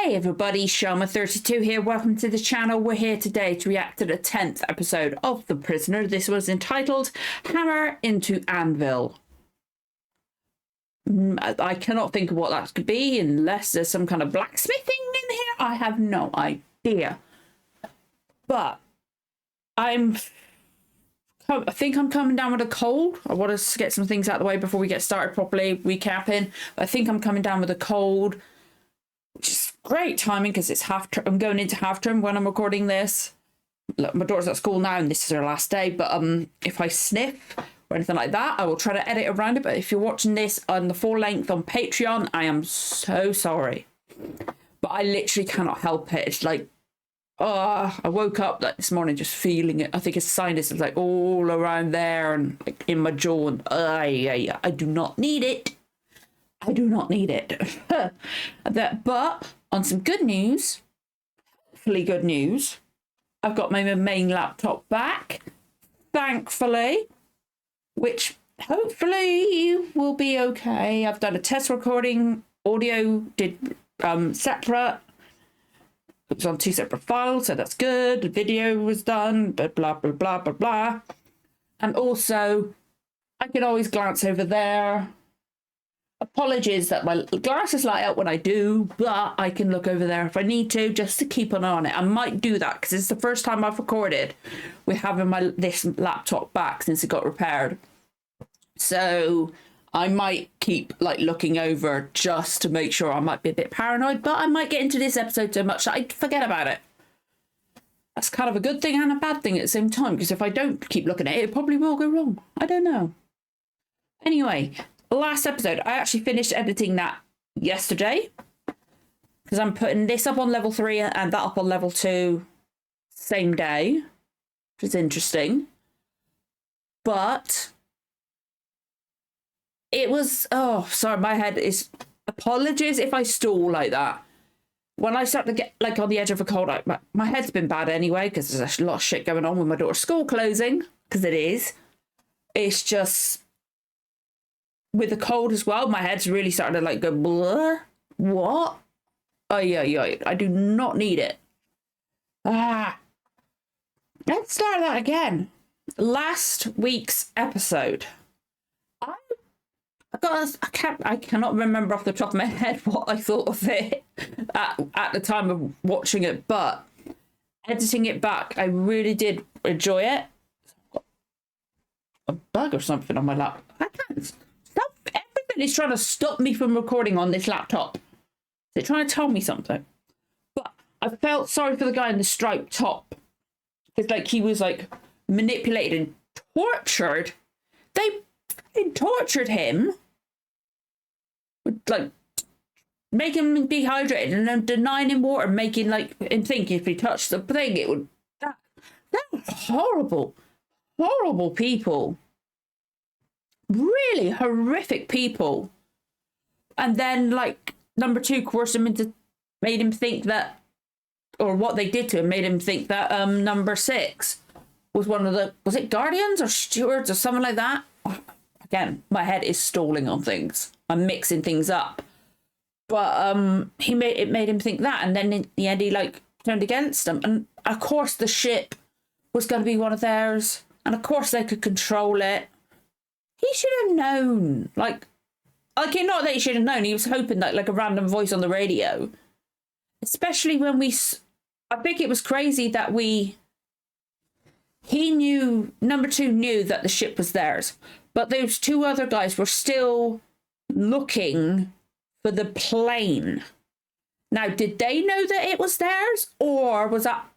Hey everybody, Shama32 here. Welcome to the channel. We're here today to react to the 10th episode of The Prisoner. This was entitled Hammer into Anvil. I cannot think of what that could be unless there's some kind of blacksmithing in here. I have no idea. But I think I'm coming down with a cold. I want to get some things out of the way before we get started properly recapping. I think I'm coming down with a cold, which is great timing because it's I'm going into half term when I'm recording this. Look, my daughter's at school now and this is her last day, but if I sniff or anything like that, I will try to edit around it. But if you're watching this on the full length on Patreon, I am so sorry, but I literally cannot help it. It's like, I woke up like this morning just feeling it. I think it's sinus is like all around there and like in my jaw, and I do not need it. I do not need it. But on some good news, hopefully good news, I've got my main laptop back, thankfully, which hopefully will be okay. I've done a test recording, audio did separate. It was on 2 separate files, so that's good. The video was done, blah, blah, blah, blah, blah, blah. And also, I can always glance over there. Apologies that my glasses light up when I do, but I can look over there if I need to, just to keep an eye on it. I might do that because it's the first time I've recorded with having this laptop back since it got repaired. So I might keep like looking over just to make sure. I might be a bit paranoid, but I might get into this episode so much that I forget about it. That's kind of a good thing and a bad thing at the same time, because if I don't keep looking at it, it probably will go wrong. I don't know. Anyway, last episode, I actually finished editing that yesterday because I'm putting this up on level 3 and that up on level 2 same day, which is interesting. But it was, oh, sorry, my head is, apologies if I stall like that. When I start to get like on the edge of a cold, my head's been bad anyway because there's a lot of shit going on with my daughter's school closing, because it is. It's just, with the cold as well, my head's really starting to like go blur. What? Oh yeah, I do not need it. Let's start that again. Last week's episode, I cannot remember off the top of my head what I thought of it at the time of watching it, but editing it back, I really did enjoy it. I've got a bug or something on my lap. I can't. Everything is trying to stop me from recording on this laptop. They're trying to tell me something. But I felt sorry for the guy in the striped top. It's like he was like manipulated and tortured. They tortured him. Like making him dehydrated and then denying him water, making like him think if he touched the thing it would. They're horrible people. Really horrific people. And then like number 2 coerced him into, made him think that, or what they did to him made him think that number 6 was one of the, was it guardians or stewards or something like that? Again, my head is stalling on things. I'm mixing things up. But it made him think that, and then in the end he like turned against them. And of course the ship was going to be one of theirs, and of course they could control it. He should have known. Like not that he should have known. He was hoping that like a random voice on the radio. Especially when I think it was crazy that he knew, number 2 knew that the ship was theirs. But those 2 other guys were still looking for the plane. Now, did they know that it was theirs? Or was that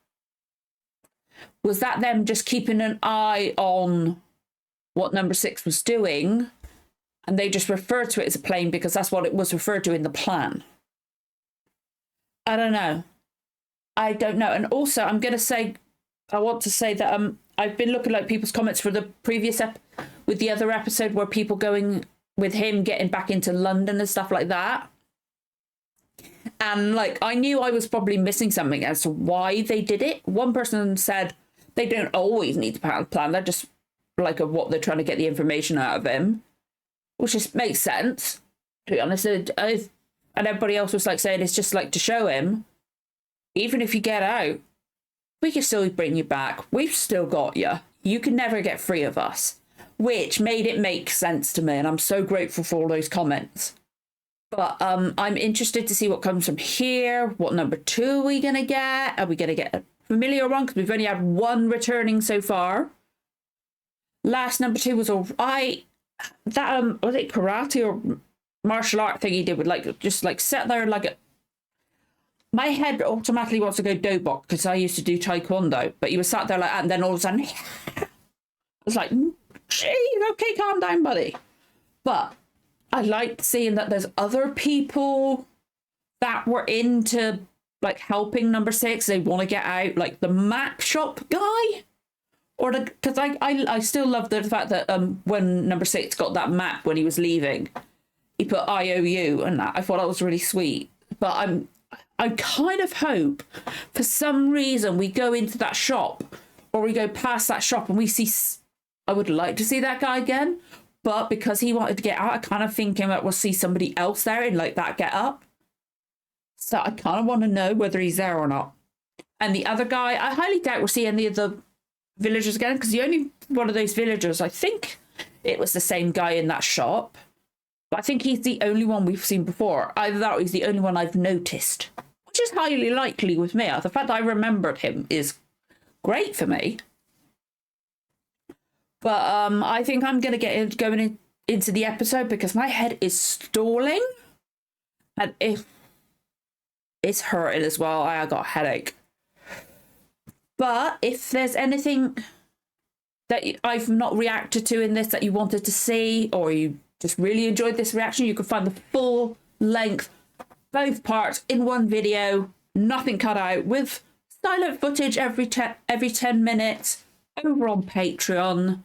them just keeping an eye on what number 6 was doing, and they just referred to it as a plane because that's what it was referred to in the plan? I don't know. I don't know. And also, I want to say that I've been looking at people's comments for the previous with the other episode where people going with him getting back into London and stuff like that. And like, I knew I was probably missing something as to why they did it. One person said they don't always need to plan. They're just like what they're trying to get the information out of him, which just makes sense. To be honest, I And everybody else was like saying it's just like to show him, even if you get out, we can still bring you back. We've still got you. You can never get free of us. Which made it make sense to me, and I'm so grateful for all those comments. But I'm interested to see what comes from here. What number 2 are we going to get? Are we going to get a familiar one? Because we've only had one returning so far. Last number 2 was all right. That, was it karate or martial art thing he did with, like, just, like, sit there like a... My head automatically wants to go dobok because I used to do taekwondo. But he was sat there like that, and then all of a sudden... I was like... Geez, okay, calm down, buddy. But I liked seeing that there's other people that were into, like, helping number 6. They want to get out, like the map shop guy. Or the, because I still love the fact that when number 6 got that map when he was leaving, he put IOU and that. I thought that was really sweet. But I kind of hope for some reason we go into that shop or we go past that shop and we see... I would like to see that guy again, but because he wanted to get out, I kind of thinking that we'll see somebody else there in like that get up. So I kind of want to know whether he's there or not. And the other guy, I highly doubt we'll see any of the villagers again, because the only one of those villagers, I think it was the same guy in that shop. But I think he's the only one we've seen before. Either that or he's the only one I've noticed, which is highly likely with me. The fact that I remembered him is great for me. But I think I'm going to get going into the episode because my head is stalling. And if it's hurting as well, I got a headache. But if there's anything that I've not reacted to in this that you wanted to see, or you just really enjoyed this reaction, you can find the full length, both parts in one video, nothing cut out, with silent footage every 10 minutes over on Patreon.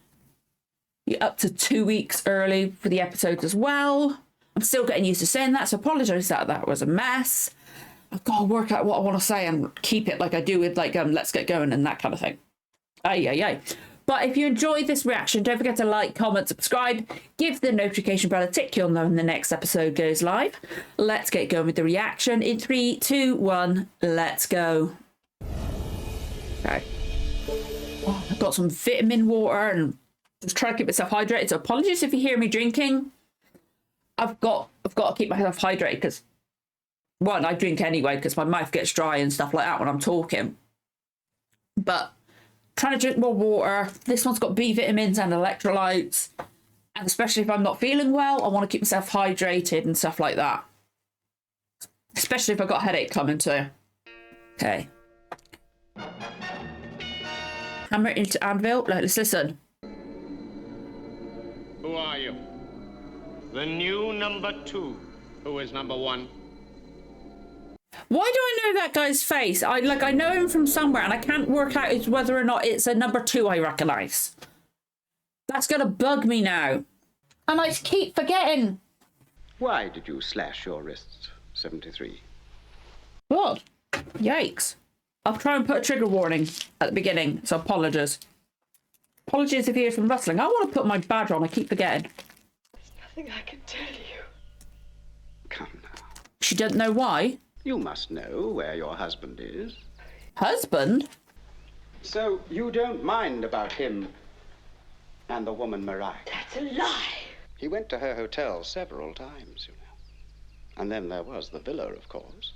You're up to 2 weeks early for the episodes as well. I'm still getting used to saying that, so apologise that was a mess. I've got to work out what I want to say and keep it like I do with like let's get going and that kind of thing. Ay. But if you enjoyed this reaction, don't forget to like, comment, subscribe, give the notification bell a tick. You'll know when the next episode goes live. Let's get going with the reaction in 3, 2, 1. Let's go. Okay. Oh, I've got some vitamin water and just try to keep myself hydrated. So apologies if you hear me drinking. I've got to keep myself hydrated because, one, I drink anyway because my mouth gets dry and stuff like that when I'm talking. But trying to drink more water. This one's got B vitamins and electrolytes. And especially if I'm not feeling well, I want to keep myself hydrated and stuff like that. Especially if I've got a headache coming too. Okay. Hammer into Anvil. Let's listen. Who are you? The new number 2. Who is number 1? Why do I know that guy's face? I know him from somewhere and I can't work out whether or not it's a number 2 I recognise. That's gonna bug me now. And I keep forgetting. Why did you slash your wrists, 73? What? Yikes. I'll try and put a trigger warning at the beginning, so apologies. Apologies if you hear some rustling. I want to put my badge on, I keep forgetting. There's nothing I can tell you. Come now. She doesn't know why. You must know where your husband is. Husband? So you don't mind about him and the woman Mariah? That's a lie. He went to her hotel several times, you know. And then there was the villa, of course.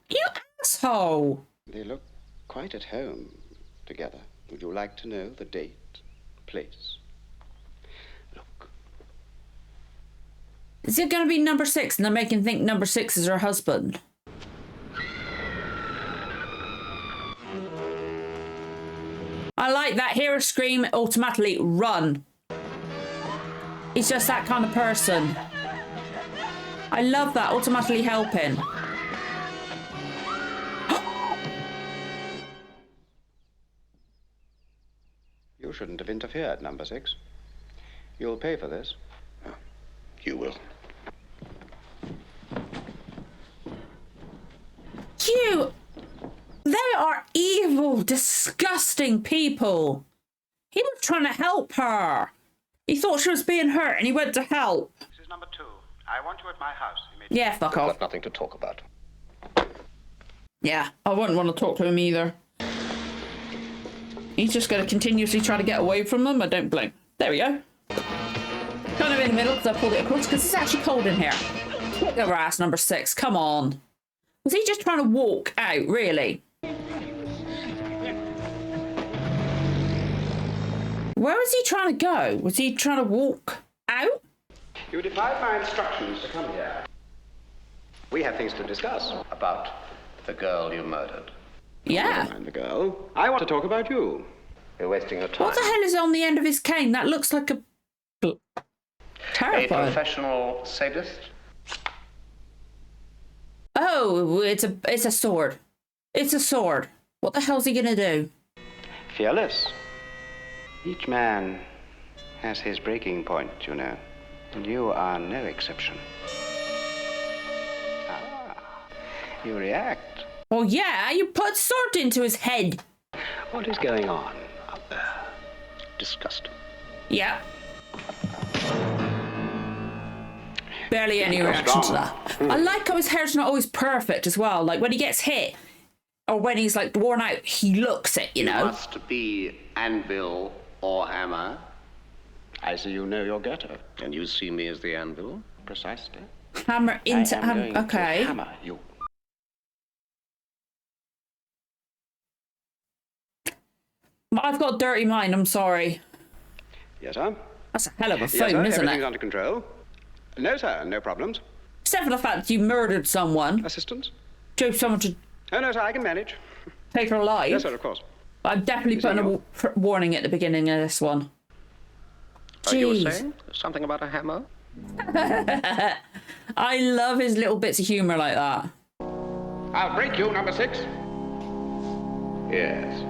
You asshole! They look quite at home together. Would you like to know the date, place? Look. Is it going to be number 6 and they're making think number 6 is her husband? I like that. Hear a scream, automatically run. He's just that kind of person. I love that, automatically helping. You shouldn't have interfered, number 6. You'll pay for this. Oh, you will. You... They are evil, disgusting people. He was trying to help her. He thought she was being hurt and he went to help. This is number 2. I want you at my house immediately. Yeah, fuck We've off. got nothing to talk about. Yeah, I wouldn't want to talk to him either. He's just going to continuously try to get away from them. I don't blame. There we go. Kind of in the middle because I pulled it across because it's actually cold in here. Kick your ass, number 6. Come on. Was he just trying to walk out, really? Where was he trying to go? Was he trying to walk out? You defied my instructions to come here. We have things to discuss about The girl you murdered. Yeah. and the girl. I want to talk about you. You're wasting your time. What the hell is on the end of his cane? That looks like a... A Terrifying. professional sadist? Oh, it's a sword. It's a sword. What the hell's he gonna do? Fearless. Each man has his breaking point, you know. And you are no exception. Ah, you react. Well, yeah, you put a sword into his head. What is going on up there? Disgusting. Yeah. Barely any reaction to that. I like how his hair's not always perfect as well. Like when he gets hit or when he's like worn out, he looks it, you know. Must be Anvil or hammer. I see you know your getter. And you see me as the anvil? Precisely. Hammer into I am going okay. to hammer you. I've got a dirty mind, I'm sorry. Yes, sir. That's a hell of a Yes, phone, sir. isn't Everything's it? under control. No, sir. No problems. Except for the fact that you murdered someone, Assistance? drove someone to Oh, no, sir. I can manage. take her life. Yes, sir. Of course. I'm definitely putting a warning at the beginning of this one. You were Jeez. saying something about a hammer? I love his little bits of humour like that. I'll break you, number 6. Yes.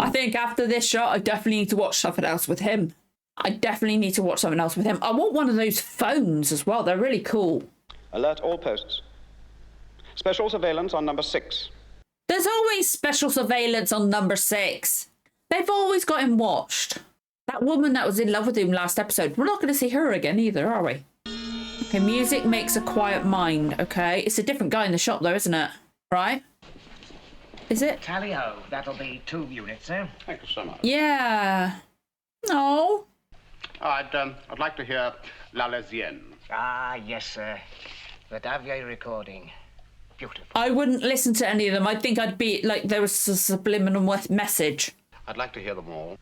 I think after this shot, I definitely need to watch something else with him. I definitely need to watch something else with him. I want one of those phones as well. They're really cool. Alert all posts. Special surveillance on number 6. There's always special surveillance on number 6. They've always got him watched. That woman that was in love with him last episode, we're not going to see her again either, are we? Okay, music makes a quiet mind, okay? It's a different guy in the shop though, isn't it? Right? Is it? Tally-ho, that'll be 2 units, sir. Thank you so much. Yeah. No. I'd like to hear La Lesienne. Ah, yes, sir. The Davier recording. Beautiful. I wouldn't listen to any of them. I think I'd be like there was a subliminal message. I'd like to hear them all.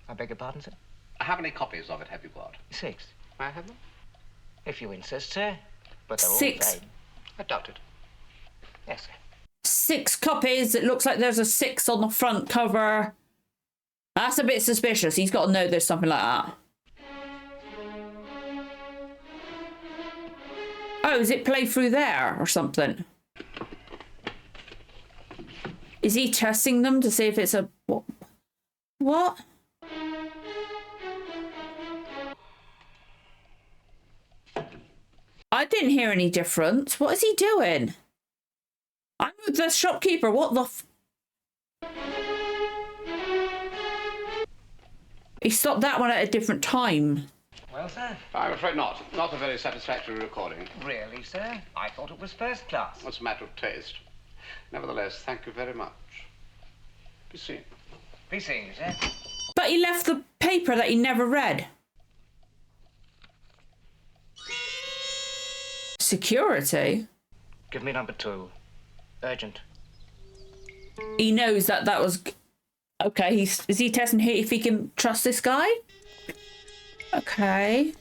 I beg your pardon, sir? How many copies of it have you got? 6. May I have them? If you insist, sir. But they're all 6. plain. I doubt it. Yes, sir. 6 copies. It looks like there's a 6 on the front cover. That's a bit suspicious. He's got to know there's something like that. Oh, is it play through there or something? Is he testing them to see if it's a... What? I didn't hear any difference. What is he doing? I'm with the shopkeeper. What the He stopped that one at a different time. Well, sir? I'm afraid not. Not a very satisfactory recording. Really, sir? I thought it was first class. It's a matter of taste. Nevertheless, thank you very much. Be seen. Be seeing you, sir. But he left the paper that he never read. Security? Give me number 2. Urgent. He knows that that was... Okay, is he testing if he can trust this guy? Okay.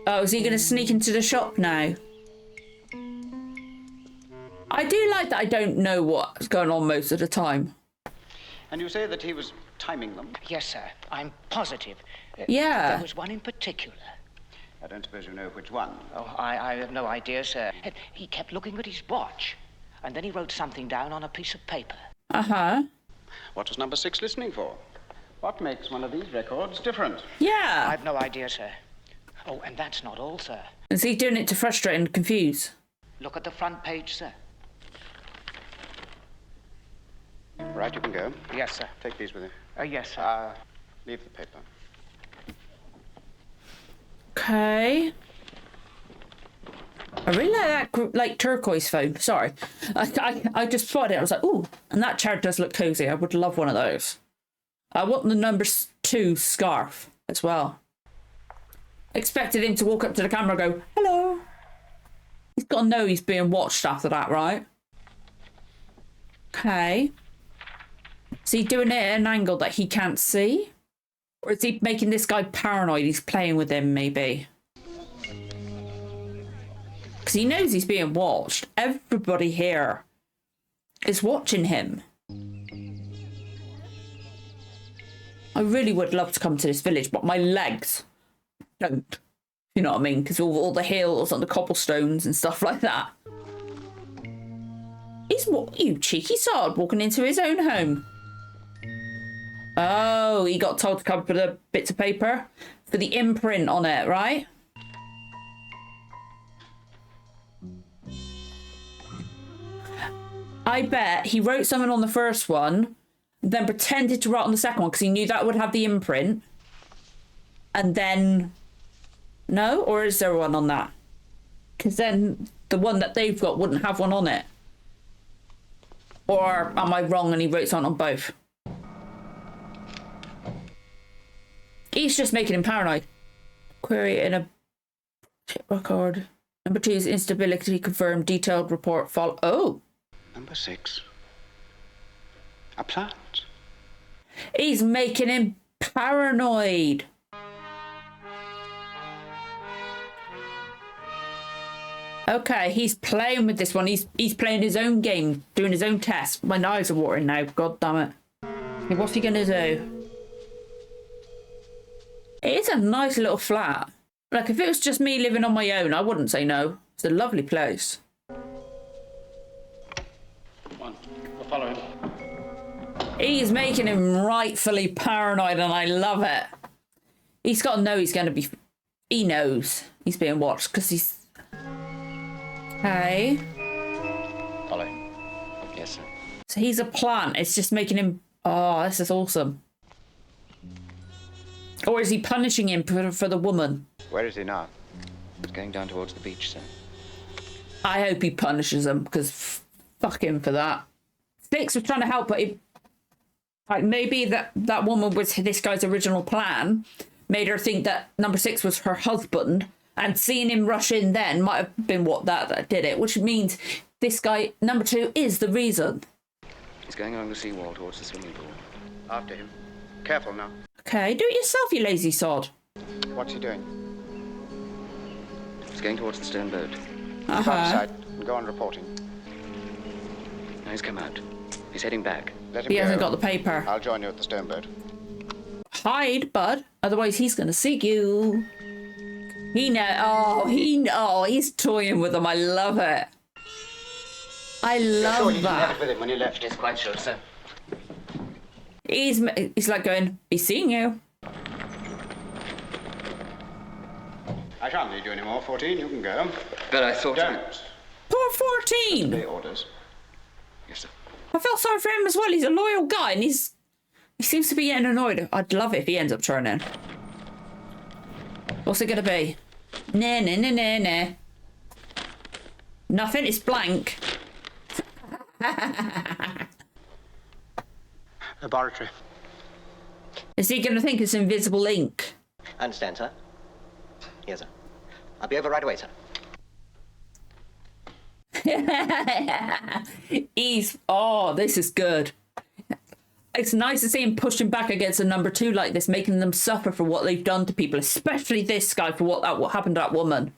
Oh, is he going to sneak into the shop now? I do like that I don't know what's going on most of the time. And you say that he was timing them? Yes, sir. I'm positive. Yeah. There was one in particular. I don't suppose you know which one. Oh, I have no idea, sir. He kept looking at his watch, and then he wrote something down on a piece of paper. Uh-huh. What was number 6 listening for? What makes one of these records different? Yeah. I've no idea, sir. Oh, and that's not all, sir. Is he doing it to frustrate and confuse? Look at the front page, sir. Right, you can go. Yes, sir. Take these with you. Yes, sir. Leave the paper. Okay. I really like that like turquoise phone. Sorry. I just spotted it. I was like, ooh, and that chair does look cozy. I would love one of those. I want the number 2 scarf as well. Expected him to walk up to the camera and go, hello. He's got to know he's being watched after that, right? Okay. Is he doing it at an angle that he can't see? Or is he making this guy paranoid? He's playing with him, maybe. Because he knows he's being watched. Everybody here is watching him. I really would love to come to this village, but my legs don't. You know what I mean? Because all the hills and the cobblestones and stuff like that. He's what, you cheeky sod, walking into his own home. Oh, he got told to come for the bits of paper for the imprint on it, right? I bet he wrote something on the first one, then pretended to write on the second one because he knew that would have the imprint. And then... No? Or is there one on that? Because then the one that they've got wouldn't have one on it. Or am I wrong and he wrote something on both? He's just making him paranoid. Query in a record. Number 2 is instability confirmed. Detailed report follow. Oh! Number 6. A plant. He's making him paranoid. Okay, he's playing with this one. He's playing his own game, doing his own test. My eyes are watering now. God damn it. Okay, what's he gonna do? It is a nice little flat. Like, if it was just me living on my own, I wouldn't say no. It's a lovely place. Come on, we'll follow him. He's making him rightfully paranoid, and I love it. He's got to know he's going to be... He knows he's being watched, because he's... Okay. Follow him. Yes, sir. So he's a plant. It's just making him... Oh, this is awesome. Or is he punishing him for the woman? Where is he now? He's going down towards the beach, sir. I hope he punishes him, because fuck him for that. Six was trying to help, but he... Like, maybe that woman was this guy's original plan, made her think that number 6 was her husband, and seeing him rush in then might have been what that did it, which means this guy, number 2, is the reason. He's going along the seawall towards the swimming pool. After him. Careful now. Okay, do it yourself, you lazy sod. What's he doing? He's going towards the stern boat. Keep out of sight and go on reporting. Now he's come out. He's heading back. Let him He go. hasn't got the paper. I'll join you at the stern boat. Hide, bud. Otherwise, he's going to see you. He's toying with him. I love it. I love You didn't have it that. with him when you left. Yes, quite sure, sir. He's like going, he's seeing you. I shan't need you anymore, 14. You can go. But I thought... Don't. Poor 14. Obey orders. Yes, sir. I felt sorry for him as well. He's a loyal guy, and he seems to be getting annoyed. I'd love it if he ends up turning. What's it gonna be? Nah. Nothing. It's blank. Laboratory. Is he gonna think it's invisible ink? Understand, sir? Yes, sir. I'll be over right away, sir. This is good. It's nice to see him pushing back against a number 2 like this, making them suffer for what they've done to people, especially this guy for what happened to that woman.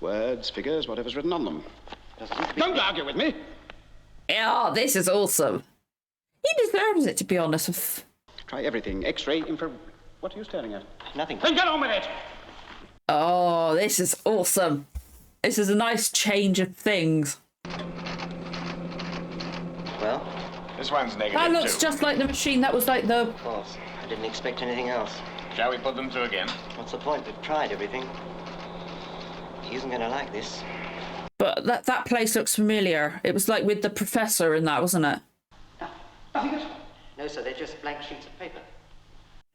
Words, figures, whatever's written on them. Don't argue with me. Yeah, this is awesome. He deserves it, to be honest. Try everything. X-ray, infra... What are you staring at? Nothing. Then get on with it! Oh, this is awesome. This is a nice change of things. Well, This one's negative, That looks too. just like the machine that was like the... of course. I didn't expect anything else. Shall we put them through again? What's the point? We've tried everything. He isn't going to like this. But that place looks familiar. It was like with the professor in that, wasn't it? No, sir, they're just blank sheets of paper.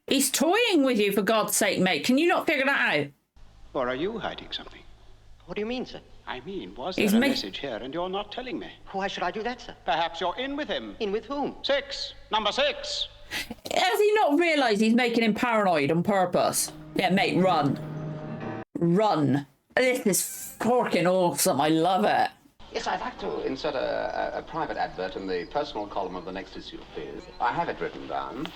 He's toying with you, for God's sake, mate. Can you not figure that out? Or are you hiding something? What do you mean, sir? I mean, was there He's a ma- message here and you're not telling me? Why should I do that, sir? Perhaps you're in with him. In with whom? 6. Number 6. Has he not realised he's making him paranoid on purpose? Yeah, mate, run. Run. This is fucking awesome. I love it. Yes, I'd like to insert a private advert in the personal column of the next issue, please. I have it written down.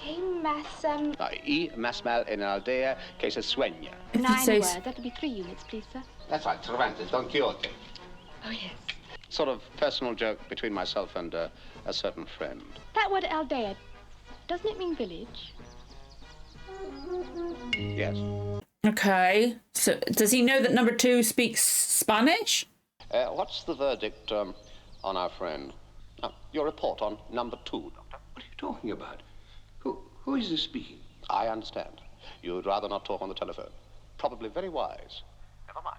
Hey, Mass, I masmal in aldea que se sueña. If it 9 says- words. That'll be 3 units, please, sir. That's right, Cervantes, Don Quixote. Oh, yes. Sort of personal joke between myself and a certain friend. That word aldea, doesn't it mean village? Yes. Okay. So does he know that number 2 speaks Spanish? What's the verdict on our friend? Your report on number 2, Doctor. What are you talking about? Who is this speaking? I understand. You'd rather not talk on the telephone. Probably very wise. Never mind.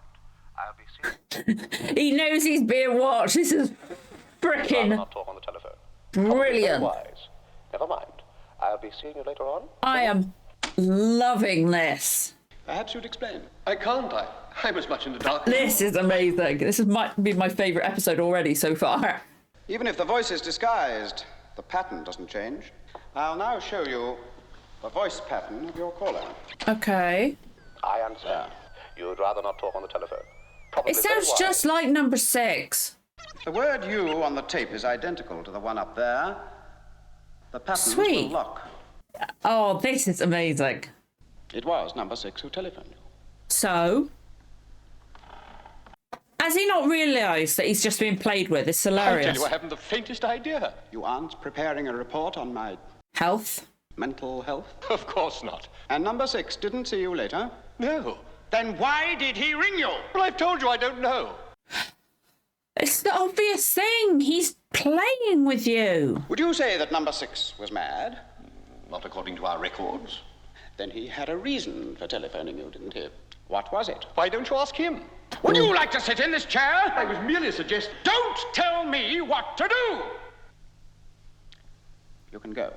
I'll be seeing He knows he's being watched. This is rather freaking not talk on the telephone. Very brilliant. wise. Never mind. I'll be seeing you later on. I am loving this. Perhaps you'd explain. I can't. I'm as much in the dark. This is amazing. This might be my favourite episode already so far. Even if the voice is disguised, the pattern doesn't change. I'll now show you the voice pattern of your caller. Okay. I understand. You'd rather not talk on the telephone. Probably It sounds very just like number 6. The word "you" on the tape is identical to the one up there. The patterns Sweet. will lock. Oh, this is amazing. It was number 6 who telephoned you. So, has he not realised that he's just being played with? It's I tell hilarious. you, I haven't the faintest idea. You aren't preparing a report on my Health. mental health? Of course not. And number 6 didn't see you later? No. Then why did he ring you? Well, I've told you I don't know. It's the obvious thing. He's playing with you. Would you say that number 6 was mad? Not according to our records. Then he had a reason for telephoning you, didn't he? What was it? Why don't you ask him? Would you like to sit in this chair? I was merely suggesting. Don't tell me what to do! You can go.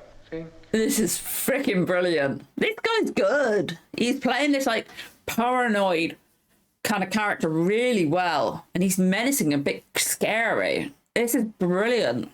This is freaking brilliant. This guy's good. He's playing this like paranoid kind of character really well. And he's menacing, a bit scary. This is brilliant.